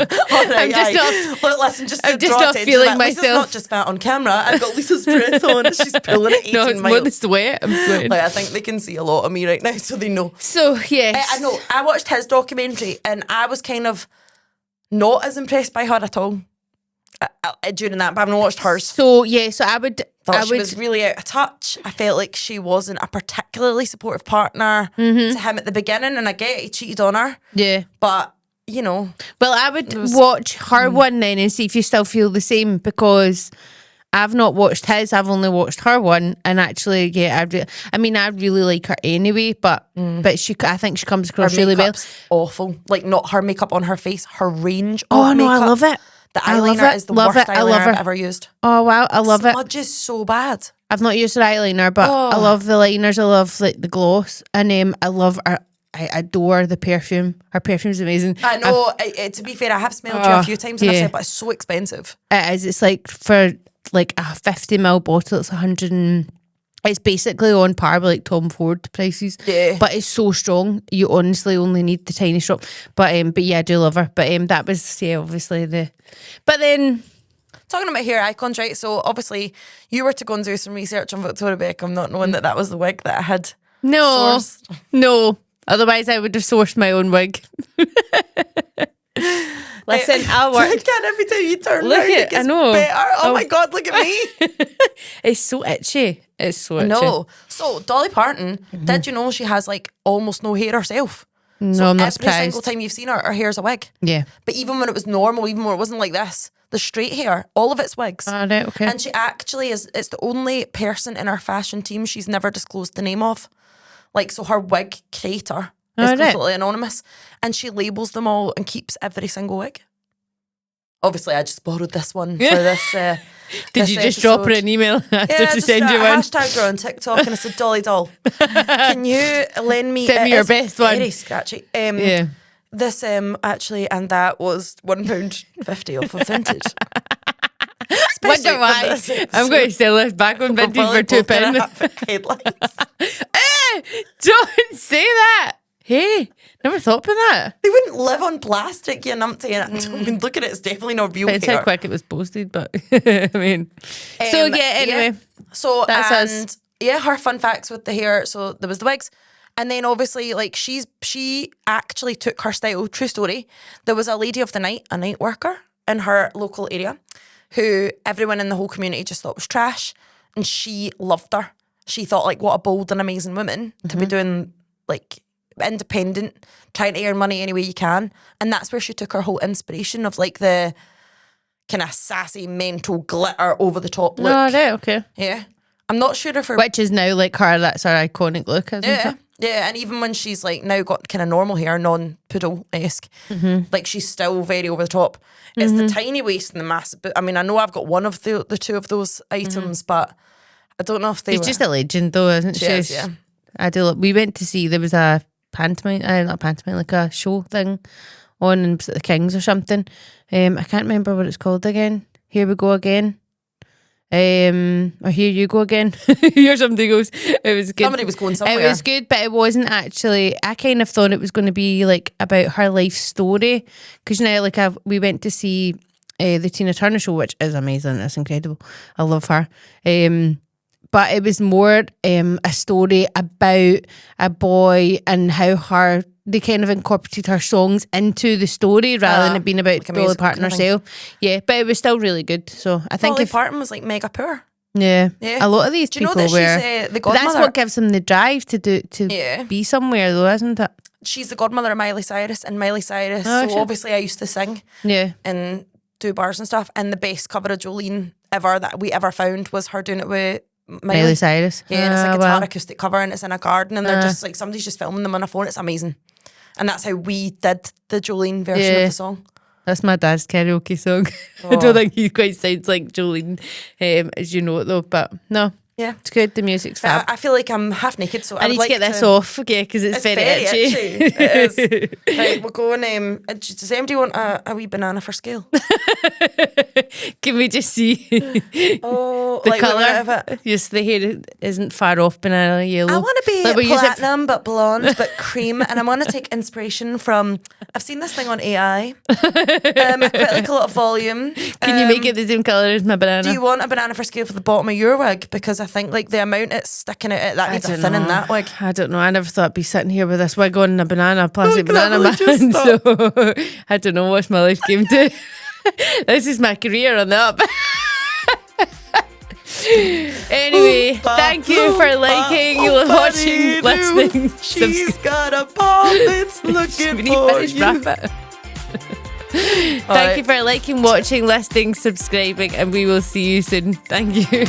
I'm just not, look, listen, just I'm just not feeling myself. Lisa's not just fat on camera. I've got Lisa's dress on. She's pulling it 18 no, it's miles. more the sweat. I'm sweating. Like, I think they can see a lot of me right now, so they know. So, yes. I know. I watched his documentary and I was kind of not as impressed by her at all. During that, but I haven't watched hers. So yeah, so I would she was really out of touch. I felt like she wasn't a particularly supportive partner to him at the beginning, and I get he cheated on her. Yeah, but you know, well, I would watch her one then and see if you still feel the same, because I've not watched his. I've only watched her one, and actually, yeah, I really like her anyway, but I think she comes across her really well. Awful, like not her makeup on her face, her range. Oh of no, makeup. I love it. The eyeliner is the worst eyeliner I've ever used. Oh wow, I love it. Smudge is so bad. I've not used her eyeliner, but I love the liners. I love like the gloss, and I love her. I adore the perfume. Her perfume's amazing. I know. To be fair, I have smelled you a few times, and I've said, but it's so expensive. It is. It's like for like a 50ml bottle, it's 100 and. It's basically on par with like Tom Ford prices. Yeah. But it's so strong. You honestly only need the tiny drop. But yeah, I do love her. But that was obviously the. But then. Talking about hair icons, right? So obviously you were to go and do some research on Victoria Beckham, not knowing that was the wig that I had. No. sourced. No. Otherwise I would have sourced my own wig. Listen, I'll work. Again, every time you turn look around, it gets I know. better. Oh my God, look at me. It's so itchy. It's so itchy. No. So Dolly Parton, did you know she has like almost no hair herself? No, so I'm not every surprised. single time you've seen her, her hair's a wig. Yeah. But even when it was normal, even when it wasn't like this, the straight hair, all of it's wigs. Right, okay. And she actually it's the only person in her fashion team she's never disclosed the name of. Like, so her wig creator is completely anonymous. And she labels them all and keeps every single wig. Obviously, I just borrowed this one for this. Did you just drop her an email and ask her to send you one? Hashtag her on TikTok and I said, Dolly doll, can you lend me Send me your best one. Very scratchy. Yeah. This actually, and that was £1.50 off of vintage. Wonder why. I'm going to sell this back on vintage for £2. Headlines. Don't say that. Hey, never thought about that. They wouldn't live on plastic, you numpty. And I mean, look at it, it's definitely not real It's hair. how quick it was posted, but I mean. So yeah, anyway. Yeah. So that's us. Yeah, her fun facts with the hair. So there was the wigs. And then obviously, like, she actually took her style. True story. There was a lady of the night, a night worker in her local area, who everyone in the whole community just thought was trash. And she loved her. She thought, like, what a bold and amazing woman to be doing, like, independent, trying to earn money any way you can. And that's where she took her whole inspiration of, like, the kind of sassy, mental, glitter, over the top look. Oh, right, okay. Yeah. I'm not sure if her... Which is now, like, that's her iconic look, isn't it? Yeah, and even when she's like now got kind of normal hair, non-poodle-esque, like she's still very over the top. It's the tiny waist and the massive. I mean, I know I've got one of the two of those items, but I don't know if they. She's just a legend, though, isn't she? She is, yeah. I do. We went to see. There was a pantomime, not a pantomime, like a show thing on in the Kings or something. I can't remember what it's called again. Here we go again. Or here you go again. Or something goes. It was good. Somebody was going somewhere. It was good, but it wasn't actually. I kind of thought it was going to be like about her life story, because like we went to see the Tina Turner show, which is amazing. It's incredible. I love her. But it was more a story about a boy and how they kind of incorporated her songs into the story rather than it being about like Dolly Parton herself. Yeah, but it was still really good. So I think Dolly Parton was like mega poor. Yeah, a lot of these people that were. She's the godmother? That's what gives them the drive to be somewhere, though, isn't it? She's the godmother of Miley Cyrus, and Miley Cyrus. Obviously, I used to sing. Yeah, and do bars and stuff. And the best cover of Jolene ever that we ever found was her doing it with Miley Cyrus. Yeah, and it's like a guitar acoustic cover, and it's in a garden, and they're just like somebody's just filming them on a phone. It's amazing, and that's how we did the Jolene version of the song. That's my dad's karaoke song. I don't think he quite sounds like Jolene, as you know it though. But no, Yeah. It's good. The music's fab. I feel like I'm half naked, so I need would like to get this off, because it's very itchy. It is. Right, we'll go and does anybody want a wee banana for scale? Can we just see the colour? Yes, the hair isn't far off banana yellow. I want to be platinum but blonde but cream, and I want to take inspiration from. I've seen this thing on AI. I quite like a lot of volume. Can you make it the same colour as my banana? Do you want a banana for scale for the bottom of your wig? Because I think like the amount it's sticking out, that needs a thin in that wig. I don't know. I never thought I'd be sitting here with this wig on and a plastic banana man. So I don't know what's my life came to. This is my career on the up. Anyway, thank you for liking, watching, listening. She's got a pop, it's looking for you. Wrap it. Thank you for liking, watching, listening, subscribing, and we will see you soon. Thank you.